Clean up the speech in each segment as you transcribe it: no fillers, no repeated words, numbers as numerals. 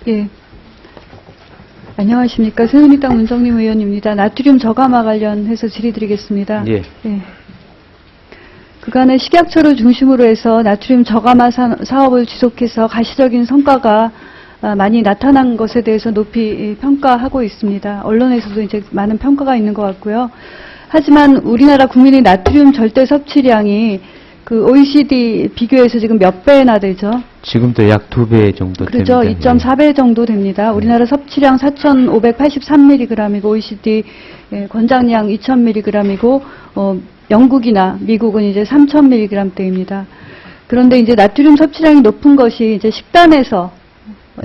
예. 안녕하십니까. 새누리당 문성림 의원입니다. 나트륨 저감화 관련해서 질의드리겠습니다. 예. 예. 그간의 식약처를 중심으로 해서 나트륨 저감화 사업을 지속해서 가시적인 성과가 많이 나타난 것에 대해서 높이 평가하고 있습니다. 언론에서도 이제 많은 평가가 있는 것 같고요. 하지만 우리나라 국민의 나트륨 절대 섭취량이 그 OECD 비교해서 지금 몇 배나 되죠? 지금도 약 2배 정도 그렇죠. 됩니다. 2.4배 정도 됩니다. 우리나라 섭취량 4,583mg이고 OECD 권장량 2,000mg이고 영국이나 미국은 이제 3,000mg대입니다. 그런데 이제 나트륨 섭취량이 높은 것이 이제 식단에서의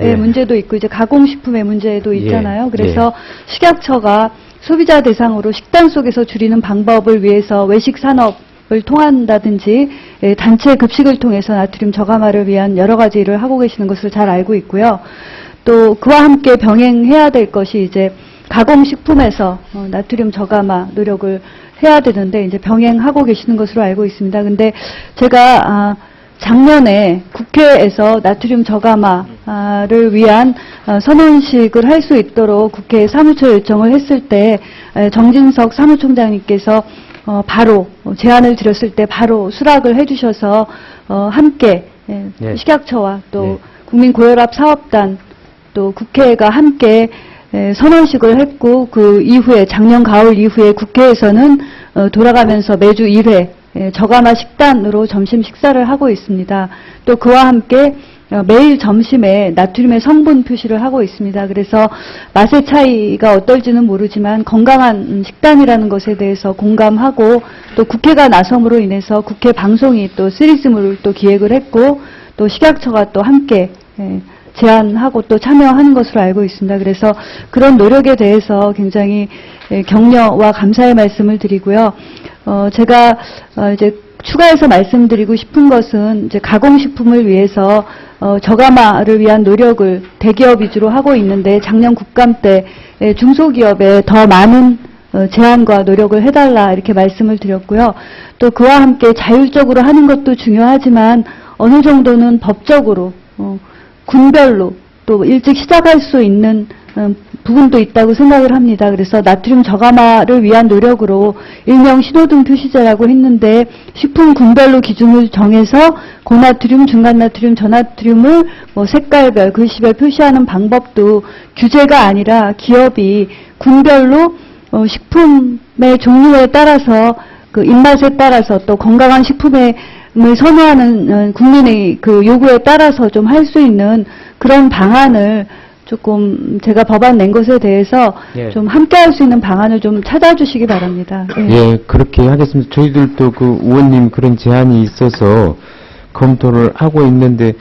예. 문제도 있고 이제 가공식품의 문제도 있잖아요. 예. 그래서 식약처가 소비자 대상으로 식단 속에서 줄이는 방법을 위해서 외식 산업을 통한다든지 단체 급식을 통해서 나트륨 저감화를 위한 여러 가지 일을 하고 계시는 것을 잘 알고 있고요. 또 그와 함께 병행해야 될 것이 이제 가공식품에서 나트륨 저감화 노력을 해야 되는데 이제 병행하고 계시는 것으로 알고 있습니다. 근데 제가 작년에 국회에서 나트륨 저감화를 위한 선언식을 할 수 있도록 국회에 사무처 요청을 했을 때 정진석 사무총장님께서 바로 제안을 드렸을 때 바로 수락을 해주셔서 함께 네. 식약처와 또 네. 국민고혈압 사업단 또 국회가 함께 선언식을 했고 그 이후에 작년 가을 이후에 국회에서는 돌아가면서 매주 1회 저감화 식단으로 점심 식사를 하고 있습니다. 또 그와 함께 매일 점심에 나트륨의 성분 표시를 하고 있습니다. 그래서 맛의 차이가 어떨지는 모르지만 건강한 식단이라는 것에 대해서 공감하고 또 국회가 나섬으로 인해서 국회 방송이 또 시리즈물을 또 기획을 했고 또 식약처가 또 함께 제안하고 또 참여하는 것으로 알고 있습니다. 그래서 그런 노력에 대해서 굉장히 격려와 감사의 말씀을 드리고요. 제가 이제 추가해서 말씀드리고 싶은 것은 이제 가공식품을 위해서 저감화를 위한 노력을 대기업 위주로 하고 있는데 작년 국감 때 중소기업에 더 많은 제안과 노력을 해달라 이렇게 말씀을 드렸고요. 또 그와 함께 자율적으로 하는 것도 중요하지만 어느 정도는 법적으로 군별로 또 일찍 시작할 수 있는 부분도 있다고 생각을 합니다. 그래서 나트륨 저감화를 위한 노력으로 일명 신호등 표시제라고 했는데 식품 군별로 기준을 정해서 고나트륨, 중간나트륨, 저나트륨을 색깔별, 글씨별 표시하는 방법도 규제가 아니라 기업이 군별로 식품의 종류에 따라서 그 입맛에 따라서 또 건강한 식품을 선호하는 국민의 그 요구에 따라서 좀 할 수 있는 그런 방안을 조금 제가 법안 낸 것에 대해서 예. 좀 함께 할 수 있는 방안을 좀 찾아주시기 바랍니다. 예, 그렇게 하겠습니다. 저희들도 그 의원님 그런 제안이 있어서 검토를 하고 있는데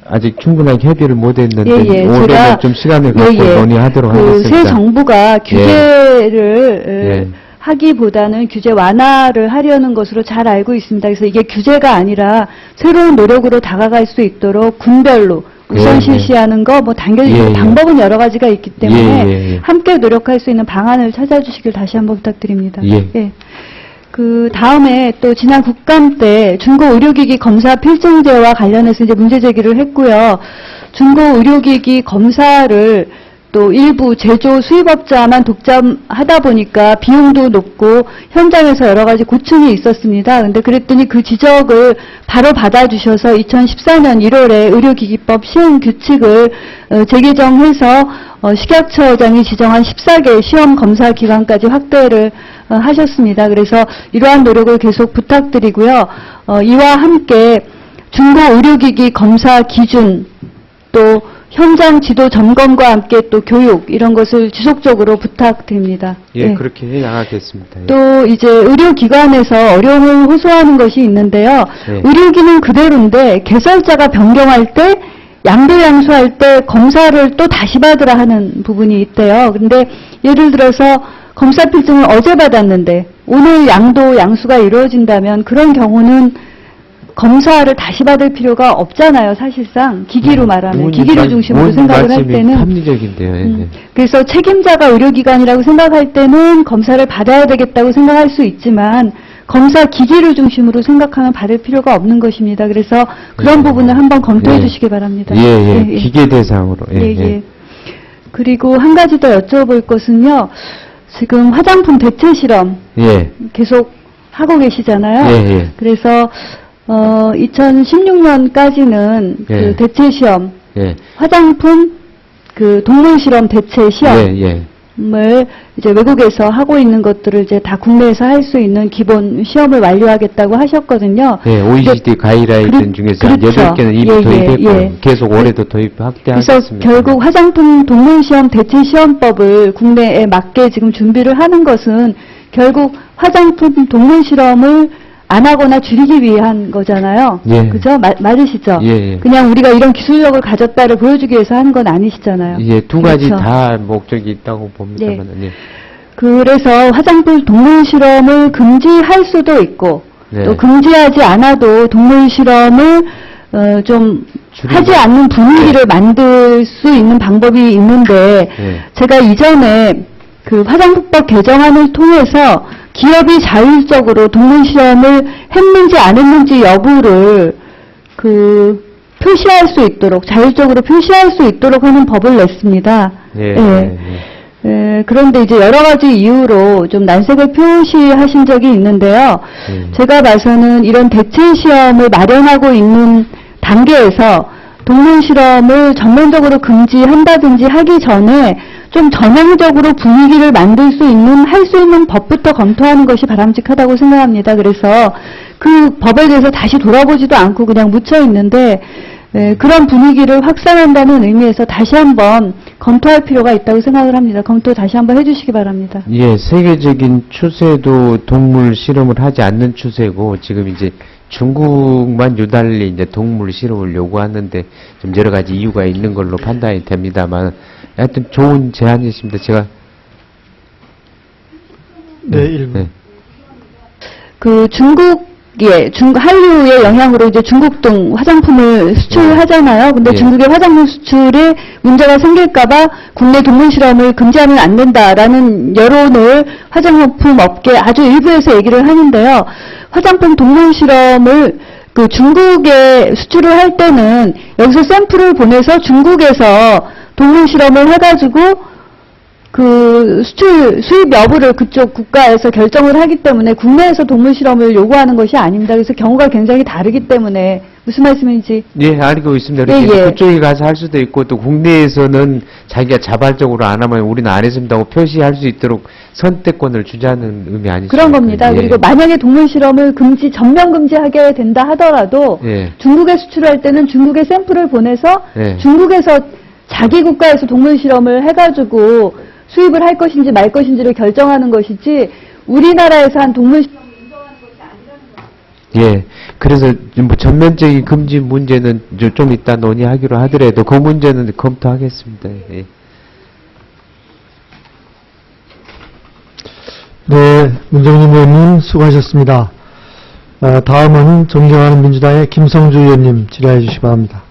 아직 충분하게 협의를 못했는데 올해는 좀 시간을 갖고 논의하도록 하겠습니다. 새 정부가 규제를 하기보다는 규제 완화를 하려는 것으로 잘 알고 있습니다. 그래서 이게 규제가 아니라 새로운 노력으로 다가갈 수 있도록 군별로 우선 실시하는 거, 당연히 방법은 여러 가지가 있기 때문에 함께 노력할 수 있는 방안을 찾아주시길 다시 한번 부탁드립니다. 그 다음에 또 지난 국감 때 중고 의료기기 검사 필증제와 관련해서 이제 문제 제기를 했고요. 중고 의료기기 검사를 또 일부 제조 수입업자만 독점하다 보니까 비용도 높고 현장에서 여러 가지 고충이 있었습니다. 근데 그랬더니 그 지적을 바로 받아주셔서 2014년 1월에 의료기기법 시행 규칙을 재개정해서 식약처장이 지정한 14개 시험 검사 기관까지 확대를 하셨습니다. 그래서 이러한 노력을 계속 부탁드리고요. 이와 함께 중고 의료기기 검사 기준 또 현장 지도 점검과 함께 또 교육 이런 것을 지속적으로 부탁드립니다. 그렇게 해 나가겠습니다. 또 이제 의료기관에서 어려움을 호소하는 것이 있는데요. 의료기는 그대로인데 개설자가 변경할 때 양도 양수할 때 검사를 또 다시 받으라 하는 부분이 있대요. 그런데 예를 들어서 검사 필증을 어제 받았는데 오늘 양도 양수가 이루어진다면 그런 경우는 검사를 다시 받을 필요가 없잖아요. 사실상 기기로 말하면 기기를 중심으로 생각을 할 때는 합리적인데요. 그래서 책임자가 의료기관이라고 생각할 때는 검사를 받아야 되겠다고 생각할 수 있지만 검사 기기를 중심으로 생각하면 받을 필요가 없는 것입니다. 그래서 그런 부분을 한번 검토해 주시기 바랍니다. 기계 대상으로. 그리고 한 가지 더 여쭤볼 것은요. 지금 화장품 대체 실험 계속 하고 계시잖아요. 그래서 2016년까지는 그 대체 시험, 화장품 그 동물 실험 대체 시험을 이제 외국에서 하고 있는 것들을 이제 다 국내에서 할 수 있는 기본 시험을 완료하겠다고 하셨거든요. OECD 가이드라인 중에서 8개는 이미 도입했고 계속 올해도 도입 확대하겠습니다. 그래서 결국 화장품 동물 시험 대체 시험법을 국내에 맞게 지금 준비를 하는 것은 결국 화장품 동물 실험을 안 하거나 줄이기 위한 거잖아요. 그죠? 맞으시죠? 그냥 우리가 이런 기술력을 가졌다를 보여주기 위해서 하는 건 아니시잖아요. 두 가지 다 목적이 있다고 봅니다만. 그래서 화장품 동물 실험을 금지할 수도 있고 또 금지하지 않아도 동물 실험을 좀 하지 않는 분위기를 만들 수 있는 방법이 있는데 제가 이전에 그 화장품법 개정안을 통해서 기업이 자율적으로 동물 실험을 했는지 안 했는지 여부를 표시할 수 있도록 자율적으로 표시할 수 있도록 하는 법을 냈습니다. 그런데 이제 여러 가지 이유로 좀 난색을 표시하신 적이 있는데요. 제가 봐서는 이런 대체 시험을 마련하고 있는 단계에서 동물 실험을 전면적으로 금지한다든지 하기 전에 좀 전향적으로 분위기를 만들 수 있는, 할 수 있는 법부터 검토하는 것이 바람직하다고 생각합니다. 그래서 그 법에 대해서 다시 돌아보지도 않고 그냥 묻혀 있는데, 그런 분위기를 확산한다는 의미에서 다시 한번 검토할 필요가 있다고 생각을 합니다. 검토 다시 한번 해주시기 바랍니다. 세계적인 추세도 동물 실험을 하지 않는 추세고, 지금 이제 중국만 유달리 이제 동물 실험을 요구하는데 좀 여러 가지 이유가 있는 걸로 판단이 됩니다만, 하여튼 좋은 제안이십니다. 제가 그 한류의 영향으로 이제 중국 등 화장품을 수출하잖아요. 근데 중국의 화장품 수출에 문제가 생길까봐 국내 동물 실험을 금지하면 안 된다라는 여론을 화장품 업계 아주 일부에서 얘기를 하는데요. 화장품 동물 실험을 그 중국에 수출을 할 때는 여기서 샘플을 보내서 중국에서 동물 실험을 해가지고 그 수입 여부를 그쪽 국가에서 결정을 하기 때문에 국내에서 동물 실험을 요구하는 것이 아닙니다. 그래서 경우가 굉장히 다르기 때문에 무슨 말씀인지. 알고 있습니다. 그쪽에 가서 할 수도 있고 또 국내에서는 자기가 자발적으로 안 하면 우리는 안 했습니다 하고 표시할 수 있도록 선택권을 주자는 의미 아니십니까? 그런 겁니다. 그리고 만약에 동물 실험을 전면 금지하게 된다 하더라도 중국에 수출할 때는 중국에 샘플을 보내서 중국에서 자기 국가에서 동물 실험을 해가지고 수입을 할 것인지 말 것인지를 결정하는 것이지 우리나라에서 한 동물 실험을 인정하는 것이 아니라는 거죠. 그래서 뭐 전면적인 금지 문제는 좀 이따 논의하기로 하더라도 그 문제는 검토하겠습니다. 문정인 의원님 수고하셨습니다. 다음은 존경하는 민주당의 김성주 의원님 질의해 주시기 바랍니다.